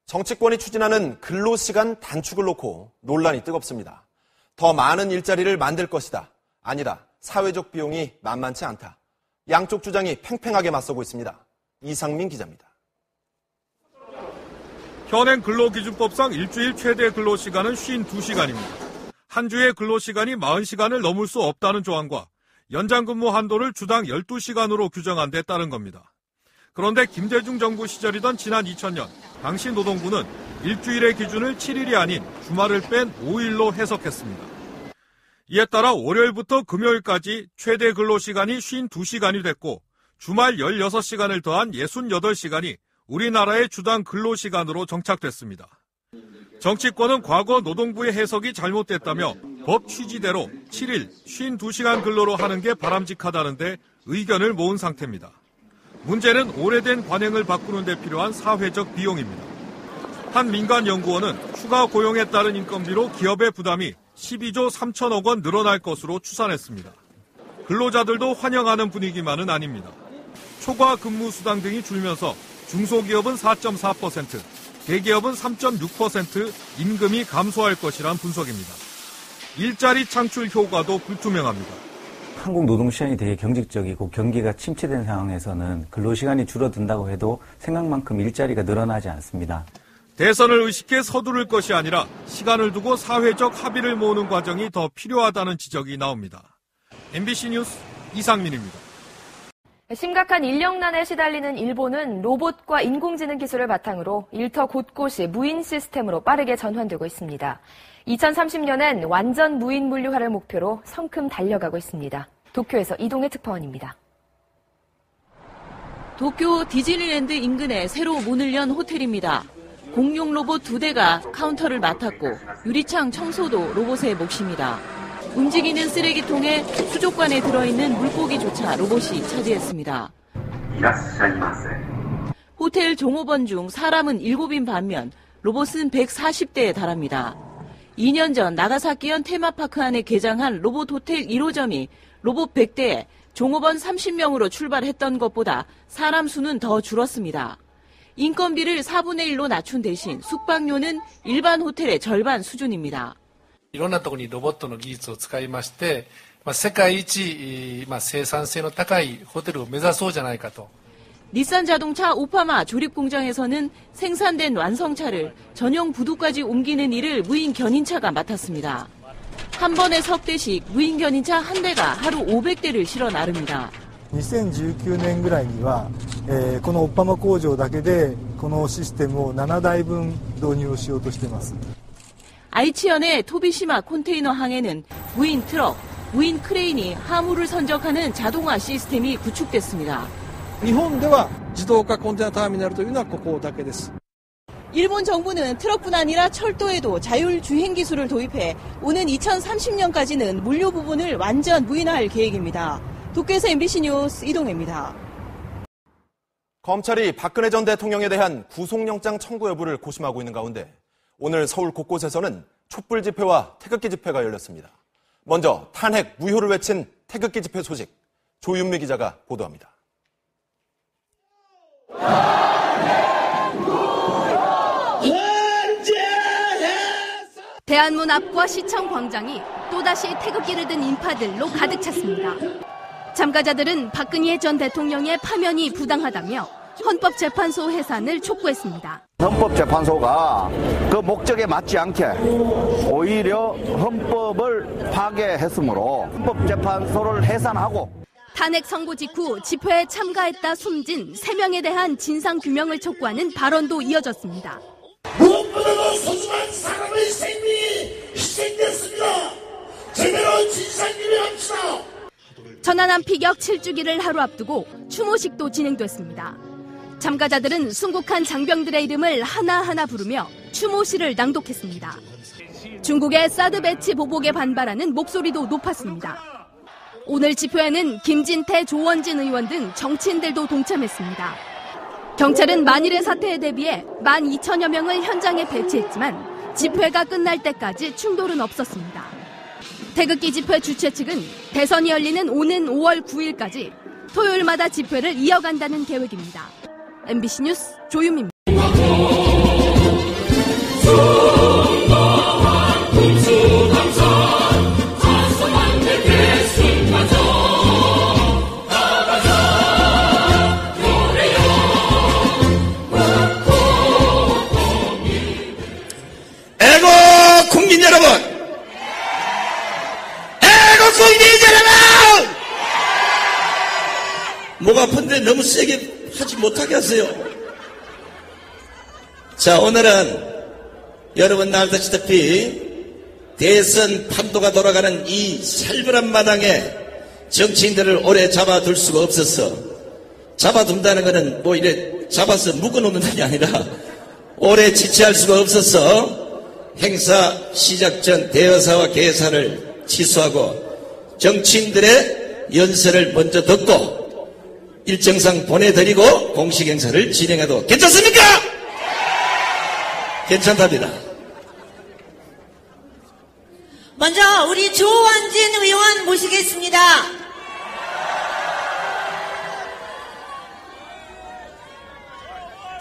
정치권이 추진하는 근로시간 단축을 놓고 논란이 뜨겁습니다. 더 많은 일자리를 만들 것이다. 아니다. 사회적 비용이 만만치 않다. 양쪽 주장이 팽팽하게 맞서고 있습니다. 이상민 기자입니다. 현행 근로기준법상 일주일 최대 근로시간은 52시간입니다. 한 주의 근로시간이 40시간을 넘을 수 없다는 조항과 연장근무 한도를 주당 12시간으로 규정한 데 따른 겁니다. 그런데 김대중 정부 시절이던 지난 2000년 당시 노동부는 일주일의 기준을 7일이 아닌 주말을 뺀 5일로 해석했습니다. 이에 따라 월요일부터 금요일까지 최대 근로시간이 52시간이 됐고 주말 16시간을 더한 68시간이 우리나라의 주당 근로시간으로 정착됐습니다. 정치권은 과거 노동부의 해석이 잘못됐다며 법 취지대로 7일 52시간 근로로 하는 게 바람직하다는데 의견을 모은 상태입니다. 문제는 오래된 관행을 바꾸는 데 필요한 사회적 비용입니다. 한 민간 연구원은 추가 고용에 따른 인건비로 기업의 부담이 12조 3천억 원 늘어날 것으로 추산했습니다. 근로자들도 환영하는 분위기만은 아닙니다. 초과 근무 수당 등이 줄면서 중소기업은 4.4%, 대기업은 3.6% 임금이 감소할 것이란 분석입니다. 일자리 창출 효과도 불투명합니다. 한국 노동시장이 되게 경직적이고 경기가 침체된 상황에서는 근로시간이 줄어든다고 해도 생각만큼 일자리가 늘어나지 않습니다. 대선을 의식해 서두를 것이 아니라 시간을 두고 사회적 합의를 모으는 과정이 더 필요하다는 지적이 나옵니다. MBC 뉴스 이상민입니다. 심각한 인력난에 시달리는 일본은 로봇과 인공지능 기술을 바탕으로 일터 곳곳이 무인 시스템으로 빠르게 전환되고 있습니다. 2030년엔 완전 무인 물류화를 목표로 성큼 달려가고 있습니다. 도쿄에서 이동해 특파원입니다. 도쿄 디즈니랜드 인근에 새로 문을 연 호텔입니다. 공룡 로봇 2대가 카운터를 맡았고 유리창 청소도 로봇의 몫입니다. 움직이는 쓰레기통에 수족관에 들어있는 물고기조차 로봇이 차지했습니다. 호텔 종업원 중 사람은 7인 반면 로봇은 140대에 달합니다. 2년 전 나가사키현 테마파크 안에 개장한 로봇 호텔 1호점이 로봇 100대에 종업원 30명으로 출발했던 것보다 사람 수는 더 줄었습니다. 인건비를 4분의 1로 낮춘 대신 숙박료는 일반 호텔의 절반 수준입니다. いろんなところにロボットの技術を使いまして、世界一生産性の高いホテルを目指そうじゃないかと。 닛산 자동차 오파마 조립 공장에서는 생산된 완성차를 전용 부두까지 옮기는 일을 무인 견인차가 맡았습니다. 한 번에 석 대씩 무인 견인차 한 대가 하루 500대를 실어 나릅니다. 2019年ぐらいには、このオパマ工場だけでこのシステムを7台分導入をしようとしています。 아이치현의 토비시마 컨테이너 항에는 무인 트럭, 무인 크레인이 화물을 선적하는 자동화 시스템이 구축됐습니다. 日本では自動化コンテナターミナルというのはここだけです。 일본 정부는 트럭뿐 아니라 철도에도 자율주행 기술을 도입해 오는 2030년까지는 물류 부분을 완전 무인화할 계획입니다. 도쿄에서 MBC 뉴스 이동혜입니다. 검찰이 박근혜 전 대통령에 대한 구속영장 청구 여부를 고심하고 있는 가운데 오늘 서울 곳곳에서는 촛불 집회와 태극기 집회가 열렸습니다. 먼저 탄핵 무효를 외친 태극기 집회 소식 조윤미 기자가 보도합니다. 대한문 앞과 시청 광장이 또다시 태극기를 든 인파들로 가득 찼습니다. 참가자들은 박근혜 전 대통령의 파면이 부당하다며 헌법재판소 해산을 촉구했습니다. 헌법재판소가 그 목적에 맞지 않게 오히려 헌법을 파괴했으므로 헌법재판소를 해산하고 탄핵 선고 직후 집회에 참가했다 숨진 3명에 대한 진상규명을 촉구하는 발언도 이어졌습니다. 무엇보다도 소중한 사람의 생명이 희생됐습니다. 제대로 진상규명합시다. 천안함 피격 7주기를 하루 앞두고 추모식도 진행됐습니다. 참가자들은 순국한 장병들의 이름을 하나하나 부르며 추모시를 낭독했습니다. 중국의 사드 배치 보복에 반발하는 목소리도 높았습니다. 오늘 집회에는 김진태, 조원진 의원 등 정치인들도 동참했습니다. 경찰은 만일의 사태에 대비해 12,000여 명을 현장에 배치했지만 집회가 끝날 때까지 충돌은 없었습니다. 태극기 집회 주최 측은 대선이 열리는 오는 5월 9일까지 토요일마다 집회를 이어간다는 계획입니다. MBC 뉴스 조윤미입니다. 너무 세게 하지 못하게 하세요. 자, 오늘은 여러분 아시다시피 대선 판도가 돌아가는 이 살벌한 마당에 정치인들을 오래 잡아둘 수가 없어서, 잡아둔다는 것은 뭐 이래 잡아서 묶어놓는 게 아니라 오래 지체할 수가 없어서 행사 시작 전 대여사와 개사를 취소하고 정치인들의 연설을 먼저 듣고 일정상 보내드리고 공식 행사를 진행해도 괜찮습니까? 괜찮답니다. 먼저 우리 조원진 의원 모시겠습니다.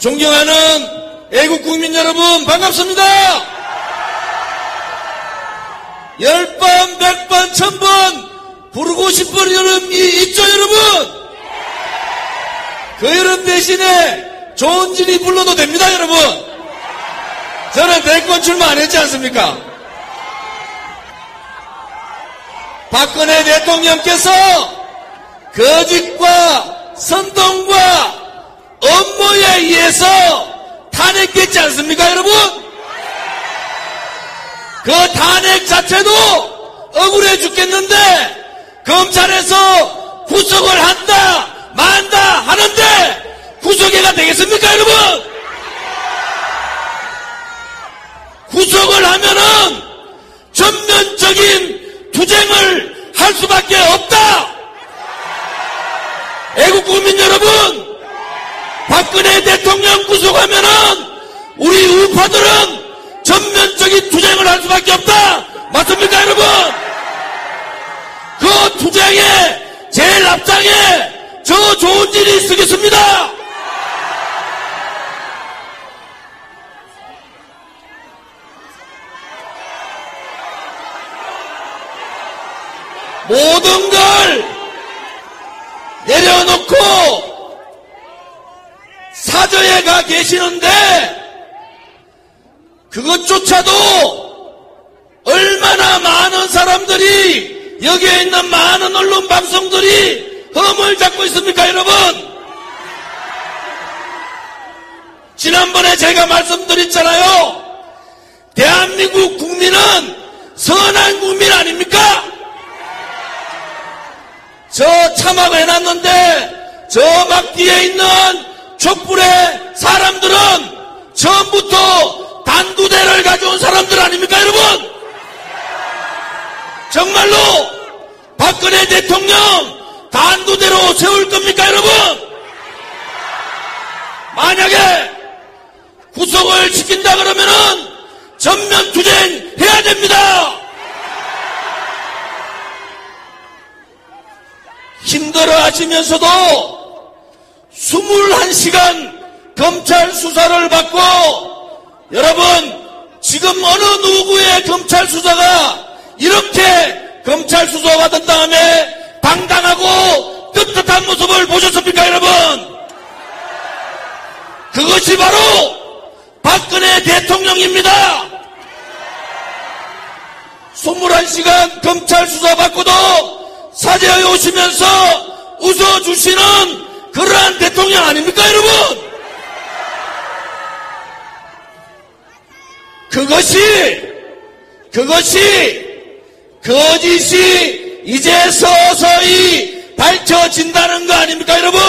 존경하는 애국 국민 여러분, 반갑습니다. 10번, 100번, 1000번 부르고 싶은 여름이 있죠, 여러분? 그 여름 대신에 조원진이 불러도 됩니다, 여러분. 저는 대권 출마 안 했지 않습니까? 박근혜 대통령께서 거짓과 선동과 업무에 의해서 탄핵했지 않습니까, 여러분? 그 탄핵 자체도 억울해 죽겠는데 검찰에서 구속을 한다 만다 하는데 구속해가 되겠습니까, 여러분? 구속을 하면은 전면적인 투쟁을 할 수밖에 없다. 애국 국민 여러분, 박근혜 대통령 구속하면은 우리 우파들은 전면적인 투쟁을 할 수밖에 없다. 맞습니까, 여러분? 그 투쟁에 제일 앞장에 저 조원진이 서겠습니다. 모든 걸 내려놓고 사저에 가 계시는데 그것조차도 얼마나 많은 사람들이, 여기에 있는 많은 언론 방송들이 흠을 잡고 있습니까, 여러분? 지난번에 제가 말씀드렸잖아요. 대한민국 국민은 선한 국민 아닙니까? 저 참하고 해놨는데 저 막 뒤에 있는 촛불의 사람들은 처음부터 단두대를 가져온 사람들 아닙니까, 여러분? 정말로 박근혜 대통령 단두대로 세울 겁니까, 여러분? 만약에 구속을 시킨다 그러면은 전면 투쟁해야 됩니다. 힘들어 하시면서도 21시간 검찰 수사를 받고, 여러분, 지금 어느 누구의 검찰 수사가 이렇게 검찰 수사 받은 다음에 당당하고 떳떳한 모습을 보셨습니까, 여러분? 그것이 바로 박근혜 대통령입니다. 21시간 검찰 수사 받고도 사죄에 오시면서 웃어주시는 그러한 대통령 아닙니까, 여러분? 그것이 거짓이 이제 서서히 밝혀진다는 거 아닙니까, 여러분?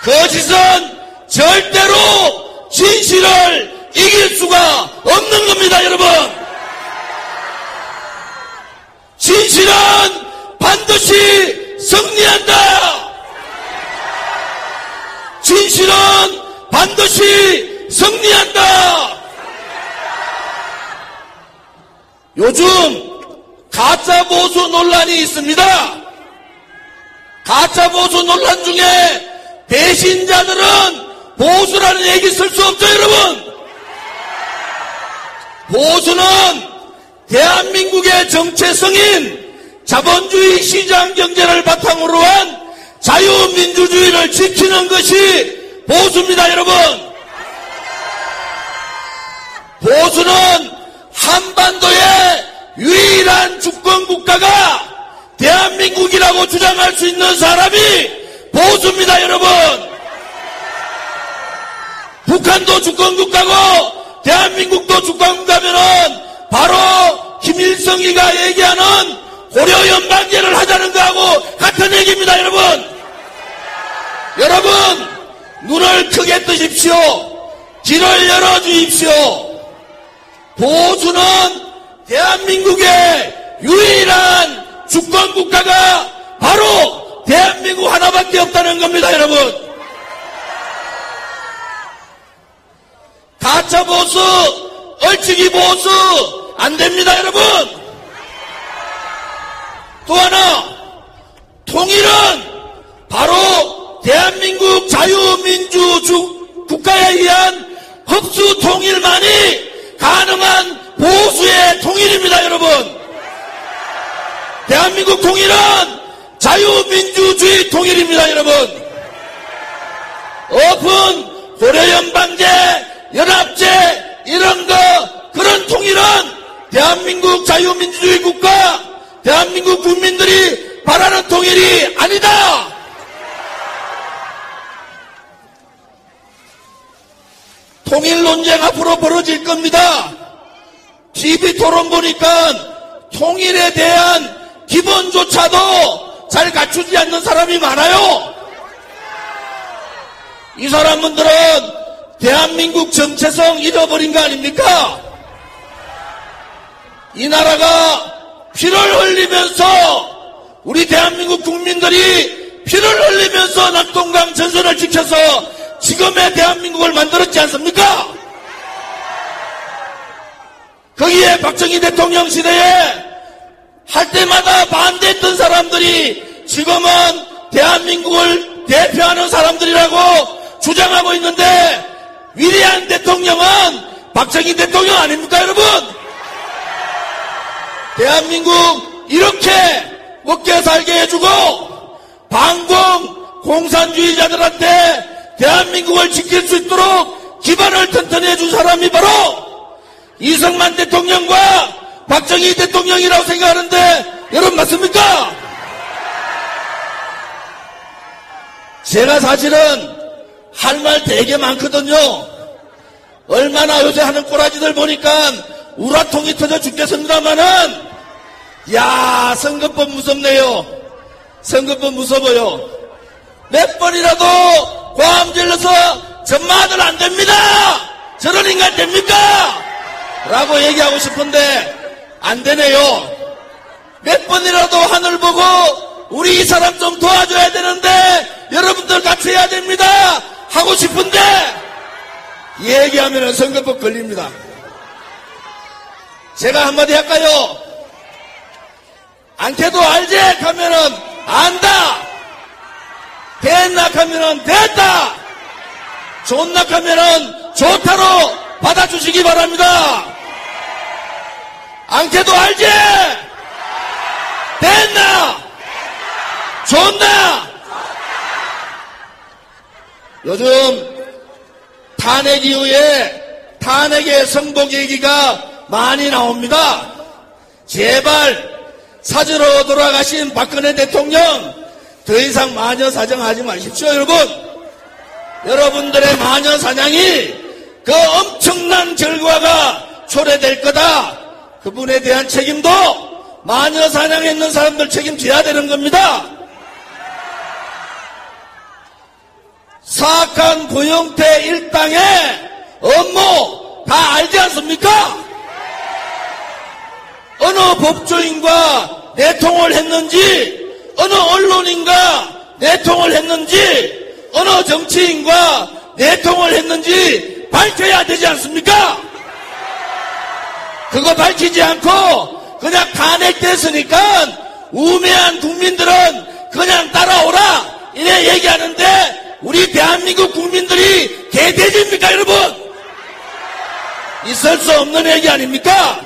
거짓은 절대로 진실을 이길 수가 없는 겁니다, 여러분. 진실은 반드시 승리한다. 진실은 반드시 승리한다. 요즘 가짜 보수 논란이 있습니다. 가짜 보수 논란 중에 배신자들은 보수라는 얘기 쓸 수 없죠, 여러분. 보수는 대한민국의 정체성인 자본주의 시장 경제를 바탕으로 한 자유민주주의를 지키는 것이 보수입니다, 여러분. 보수는 한반도의 유일한 주권국가가 대한민국이라 통일이라고 주장할 수 있는 사람이 보수입니다, 여러분. 북한도 주권국가고 대한민국도 주권국가면은 바로 김일성이가 얘기하는 고려 연방제를 하자는 거하고 같은 얘기입니다, 여러분. 여러분, 눈을 크게 뜨십시오. 길을 열어주십시오. 보수는 대한민국의 유일한 주권국가가 바로 대한민국 하나밖에 없다는 겁니다, 여러분. 가짜 보수, 얼치기 보수 안 됩니다, 여러분. 또 하나, 통일은 바로 대한민국 자유민주 국가에 의한 흡수 통일만이 가능한 보수의 통일입니다, 여러분. 대한민국 통일은 자유민주주의 통일입니다, 여러분. 오픈 고려연방제, 연합제 이런 거 그런 통일은 대한민국 자유민주주의 국가, 대한민국 국민들이 바라는 통일이 아니다. 통일 논쟁 앞으로 벌어질 겁니다. TV 토론 보니까 통일에 대한 기본조차도 잘 갖추지 않는 사람이 많아요. 이 사람들은 대한민국 정체성 잃어버린 거 아닙니까? 이 나라가 피를 흘리면서 우리 대한민국 국민들이 피를 흘리면서 낙동강 전선을 지켜서 지금의 대한민국을 만들었지 않습니까? 거기에 박정희 대통령 시대에 할 때마다 반대했던 사람들이 지금은 대한민국을 대표하는 사람들이라고 주장하고 있는데 위대한 대통령은 박정희 대통령 아닙니까, 여러분? 대한민국 이렇게 먹게 살게 해주고 반공 공산주의자들한테 대한민국을 지킬 수 있도록 기반을 튼튼히 해준 사람이 바로 이승만 대통령과 박정희 대통령이라고 생각하는데 여러분 맞습니까? 제가 사실은 할 말 되게 많거든요. 얼마나 요새 하는 꼬라지들 보니까 우라통이 터져 죽겠습니다마는 야, 선거법 무섭네요. 선거법 무서워요. 몇 번이라도 고함 질러서 전마들 안 됩니다. 저런 인간 됩니까? 라고 얘기하고 싶은데 안 되네요. 몇 번이라도 하늘 보고 우리 이 사람 좀 도와줘야 되는데 여러분들 같이 해야 됩니다. 하고 싶은데 얘기하면 선거법 걸립니다. 제가 한마디 할까요? 안태도 알지? 하면은 안다. 됐나? 하면은 됐다. 좋나? 하면은 좋다로 받아주시기 바랍니다. 안태도 알지? 됐나? 좋나? 요즘 탄핵 이후에 탄핵의 성공 얘기가 많이 나옵니다. 제발 사저로 돌아가신 박근혜 대통령 더 이상 마녀 사냥하지 마십시오, 여러분. 여러분들의 마녀 사냥이 그 엄청난 결과가 초래될 거다. 그분에 대한 책임도 마녀 사냥했는 사람들 책임져야 되는 겁니다. 사악한 고영태 일당의 업무 다 알지 않습니까? 어느 법조인과 내통을 했는지, 어느 언론인과 내통을 했는지, 어느 정치인과 내통을 했는지 밝혀야 되지 않습니까? 그거 밝히지 않고 그냥 탄핵됐으니까 우매한 국민들은 그냥 따라오라 이래 얘기하는데 우리 대한민국 국민들이 개돼지입니까, 여러분? 있을 수 없는 얘기 아닙니까?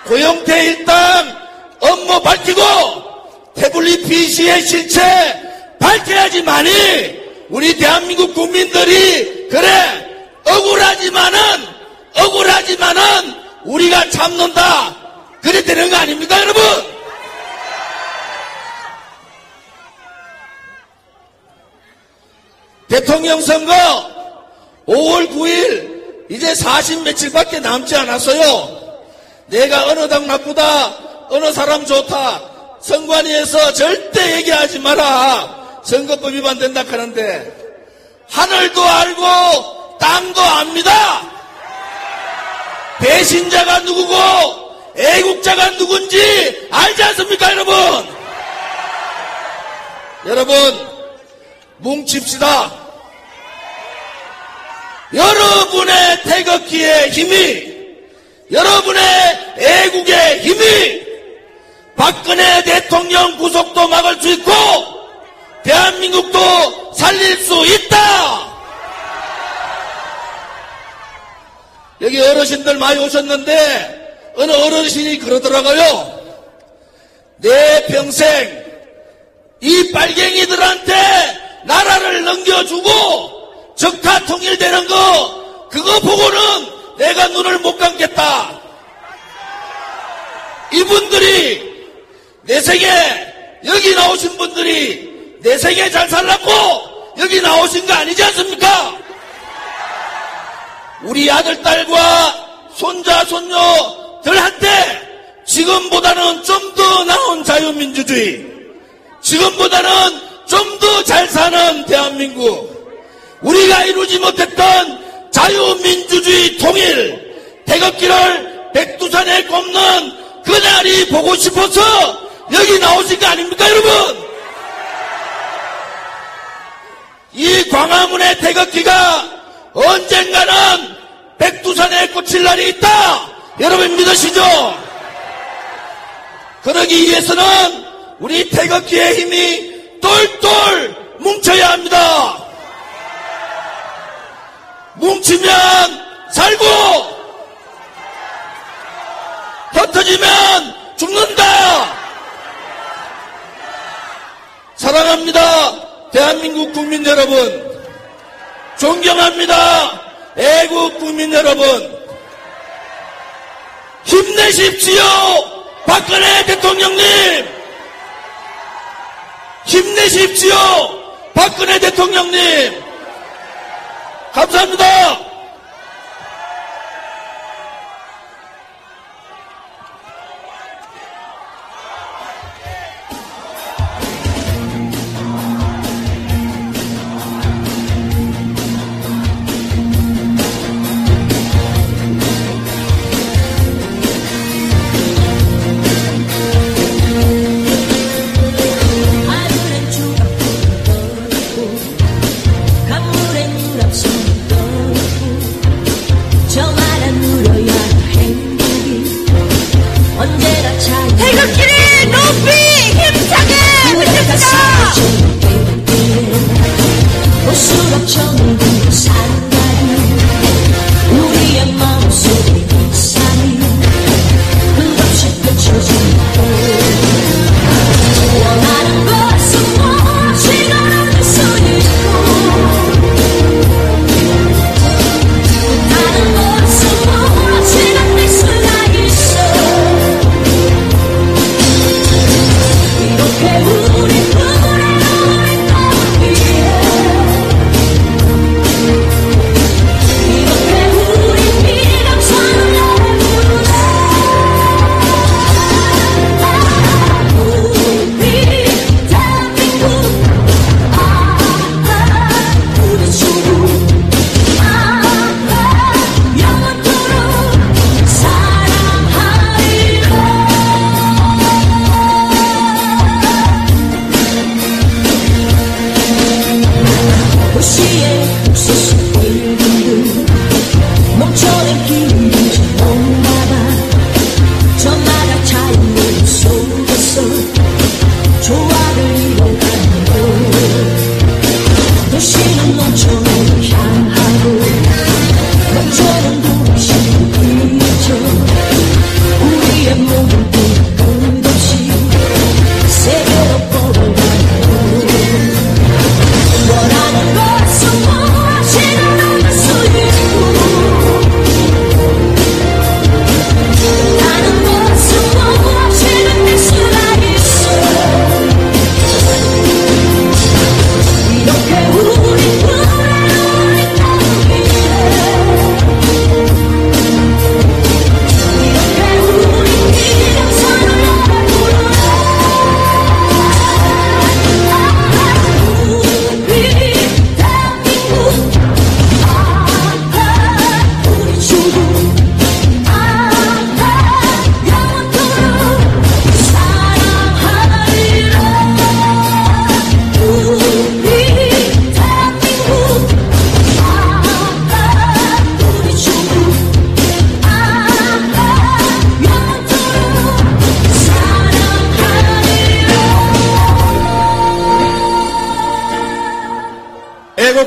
고영태 일당 업무 밝히고 태블릿 PC의 실체 밝혀야지만이 우리 대한민국 국민들이 그래 억울하지만은 우리가 참는다 그래 되는 거 아닙니까, 여러분? 대통령 선거 5월 9일 이제 40 며칠밖에 남지 않았어요. 내가 어느 당 나쁘다, 어느 사람 좋다, 선관위에서 절대 얘기하지 마라. 선거법 위반된다 하는데 하늘도 알고 땅도 압니다. 배신자가 누구고 애국자가 누군지 알지 않습니까, 여러분? 여러분, 뭉칩시다. 여러분의 태극기의 힘이, 여러분의 애국의 힘이 박근혜 대통령 구속도 막을 수 있고 대한민국도 살릴 수 있다. 여기 어르신들 많이 오셨는데 어느 어르신이 그러더라고요. 내 평생 이 빨갱이들한테 나라를 넘겨주고 적화 통일되는 거 그거 보고는 내가 눈을 못 감겠다. 이분들이 내 생에 여기 나오신 분들이 내 생에 잘 살라고 여기 나오신 거 아니지 않습니까? 우리 아들, 딸과 손자, 손녀들한테 지금보다는 좀 더 나은 자유민주주의, 지금보다는 좀 더 잘 사는 대한민국, 우리가 이루지 못했던 자유민주주의 통일, 태극기를 백두산에 꼽는 그날이 보고 싶어서 여기 나오신 거 아닙니까, 여러분? 이 광화문의 태극기가 언젠가는 백두산에 꽂힐 날이 있다. 여러분 믿으시죠? 그러기 위해서는 우리 태극기의 힘이 똘똘 뭉쳐야 합니다. 뭉치면 살고 흩어지면 죽는다. 사랑합니다. 대한민국 국민 여러분. 존경합니다. 애국 국민 여러분. 힘내십시오. 박근혜 대통령님. 힘내십시오. 박근혜 대통령님. 감사합니다. 가물의 유람선 떠고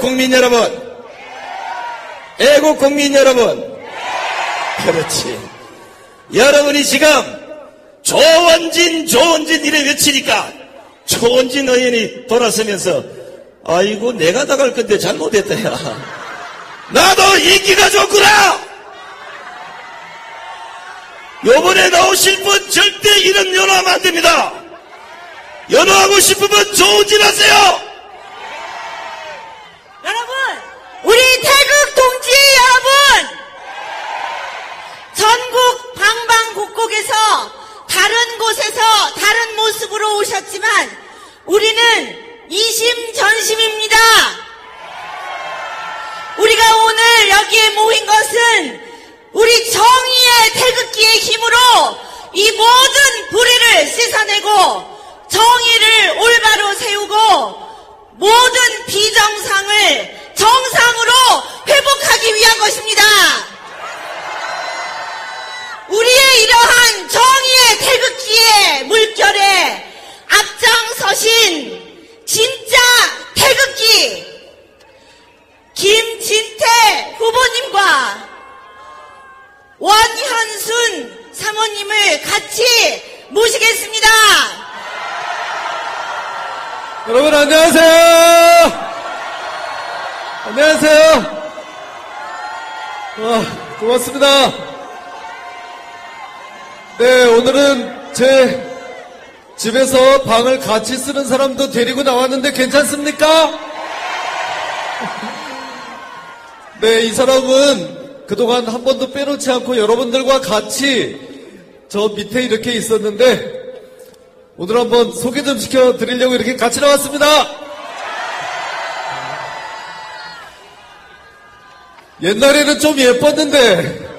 국민 여러분. 애국 국민 여러분. 그렇지. 여러분이 지금 조원진 이래 외치니까 조원진 의원이 돌아서면서 아이고 내가 나갈 건데 잘못했다 야. 나도 인기가 좋구나. 요번에 나오실 분 절대 이런 연호하면 안 됩니다. 연호하고 싶으면 조원진 하세요. 여러분, 우리 태극 동지 여러분, 전국 방방곡곡에서 다른 곳에서 다른 모습으로 오셨지만 우리는 이심전심입니다. 우리가 오늘 여기에 모인 것은 우리 정의의 태극기의 힘으로 이 모든 불의를 씻어내고 정의를 올바로 세우고 모든 비정상을 정상으로 회복하기 위한 것입니다. 우리의 이러한 정의의 태극기의 물결에 앞장서신 진짜 태극기 김진태 후보님과 원현순 사모님을 같이 모시겠습니다. 여러분 안녕하세요. 안녕하세요. 고맙습니다. 네, 오늘은 제 집에서 방을 같이 쓰는 사람도 데리고 나왔는데 괜찮습니까? 네, 이 사람은 그동안 한 번도 빼놓지 않고 여러분들과 같이 저 밑에 이렇게 있었는데 오늘 한번 소개 좀 시켜드리려고 이렇게 같이 나왔습니다. 옛날에는 좀 예뻤는데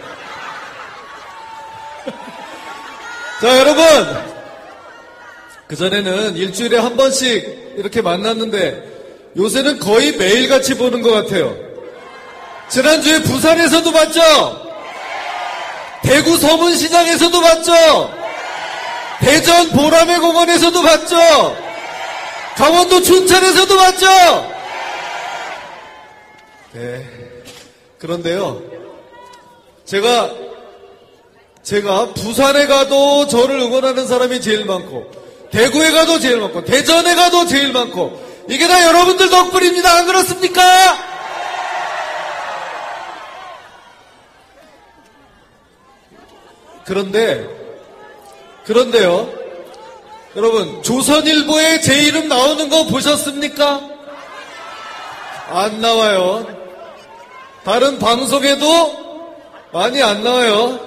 자, 여러분 그전에는 일주일에 한 번씩 이렇게 만났는데 요새는 거의 매일같이 보는 것 같아요. 지난주에 부산에서도 봤죠? 대구 서문시장에서도 봤죠? 대전 보라매 공원에서도 봤죠? 강원도 춘천에서도 봤죠? 네. 그런데요, 제가 부산에 가도 저를 응원하는 사람이 제일 많고, 대구에 가도 제일 많고, 대전에 가도 제일 많고, 이게 다 여러분들 덕분입니다. 안 그렇습니까? 그런데요, 여러분, 조선일보에 제 이름 나오는 거 보셨습니까? 안 나와요. 다른 방송에도 많이 안 나와요.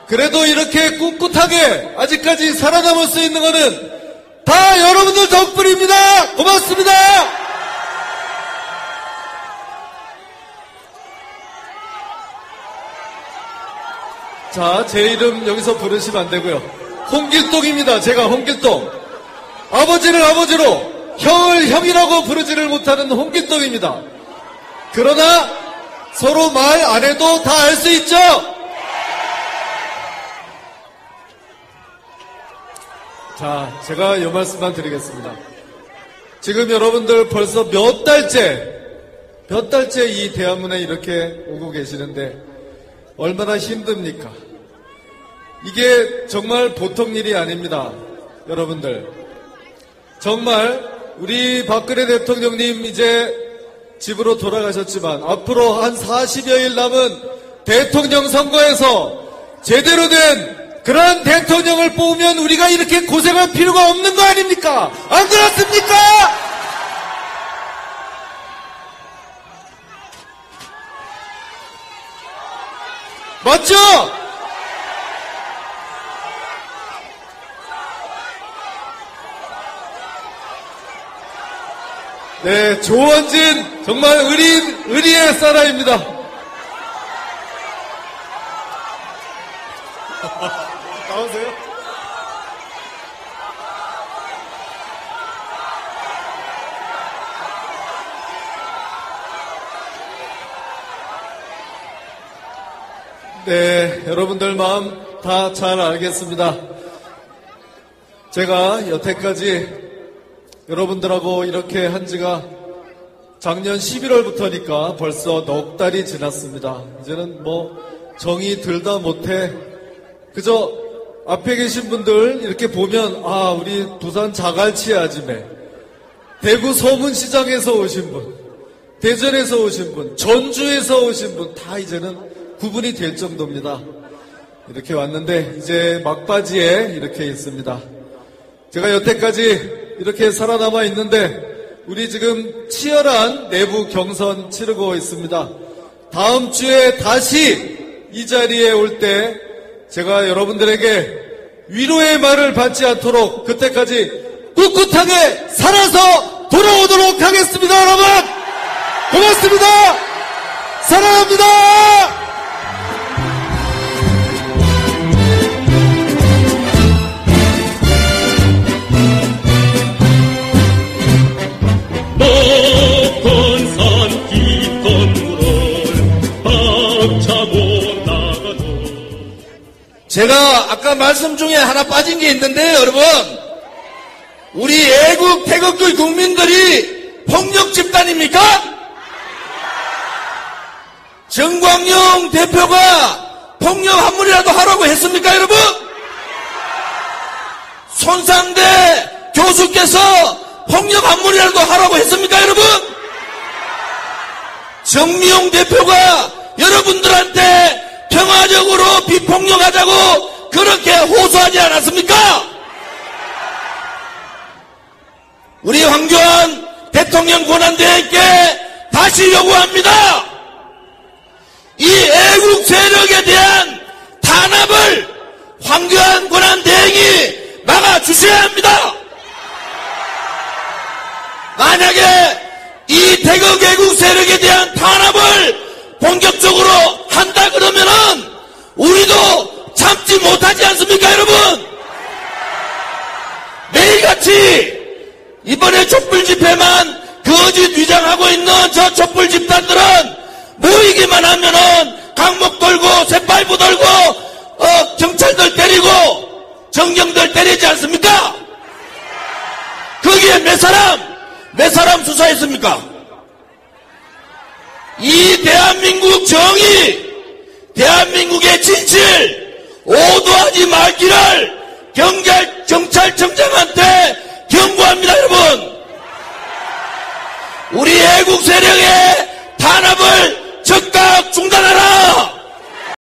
그래도 이렇게 꿋꿋하게 아직까지 살아남을 수 있는 거는 다 여러분들 덕분입니다. 고맙습니다. 자, 제 이름 여기서 부르시면 안 되고요. 홍길동입니다. 제가 홍길동. 아버지를 아버지로, 형을 형이라고 부르지를 못하는 홍길동입니다. 그러나 서로 말 안 해도 다 알 수 있죠? 자, 제가 이 말씀만 드리겠습니다. 지금 여러분들 벌써 몇 달째 이 대한문에 이렇게 오고 계시는데 얼마나 힘듭니까? 이게 정말 보통 일이 아닙니다. 여러분들. 정말 우리 박근혜 대통령님 이제 집으로 돌아가셨지만 앞으로 한 40여일 남은 대통령 선거에서 제대로 된 그런 대통령을 뽑으면 우리가 이렇게 고생할 필요가 없는 거 아닙니까? 안 그렇습니까? 맞죠? 네, 조원진 정말 의리의 사람입니다. 나오세요? 네, 여러분들 마음 다 잘 알겠습니다. 제가 여태까지 여러분들하고 이렇게 한 지가 작년 11월부터니까 벌써 넉 달이 지났습니다. 이제는 정이 들다 못해 그저 앞에 계신 분들 이렇게 보면 우리 부산 자갈치 아지매, 대구 서문시장에서 오신 분, 대전에서 오신 분, 전주에서 오신 분 다 이제는 구분이 될 정도입니다. 이렇게 왔는데 이제 막바지에 이렇게 있습니다. 제가 여태까지 이렇게 살아남아 있는데 우리 지금 치열한 내부 경선 치르고 있습니다. 다음 주에 다시 이 자리에 올 때 제가 여러분들에게 위로의 말을 받지 않도록 그때까지 꿋꿋하게 살아서 돌아오도록 하겠습니다. 여러분 고맙습니다. 사랑합니다. 높은 산 깊은 물을 박차고 나가도. 제가 아까 말씀 중에 하나 빠진 게 있는데요, 여러분. 우리 애국 태극기 국민들이 폭력 집단입니까? 정광용 대표가 폭력 한 번이라도 하라고 했습니까, 여러분? 손상대 교수께서 폭력 한 번이라도 하라고 했습니까, 여러분? 정미용 대표가 여러분들한테 평화적으로 비폭력하자고 그렇게 호소하지 않았습니까? 우리 황교안 대통령 권한대행께 다시 요구합니다. 이 애국 세력에 대한 탄압을 황교안 권한대행이 막아주셔야 합니다. 만약에 이 태극 애국 세력에 대한 탄압을 본격적으로 한다 그러면은 우리도 참지 못하지 않습니까, 여러분? 매일같이 이번에 촛불 집회만 거짓 위장하고 있는 저 촛불 집단들은 모이기만 하면은 강목 돌고 쇠파이프 돌고 경찰들 때리고 정경들 때리지 않습니까? 거기에 몇 사람 수사했습니까? 이 대한민국 정의, 대한민국의 진실 오도하지 말기를 경찰청장한테 경고합니다, 여러분. 우리 애국 세력의 탄압을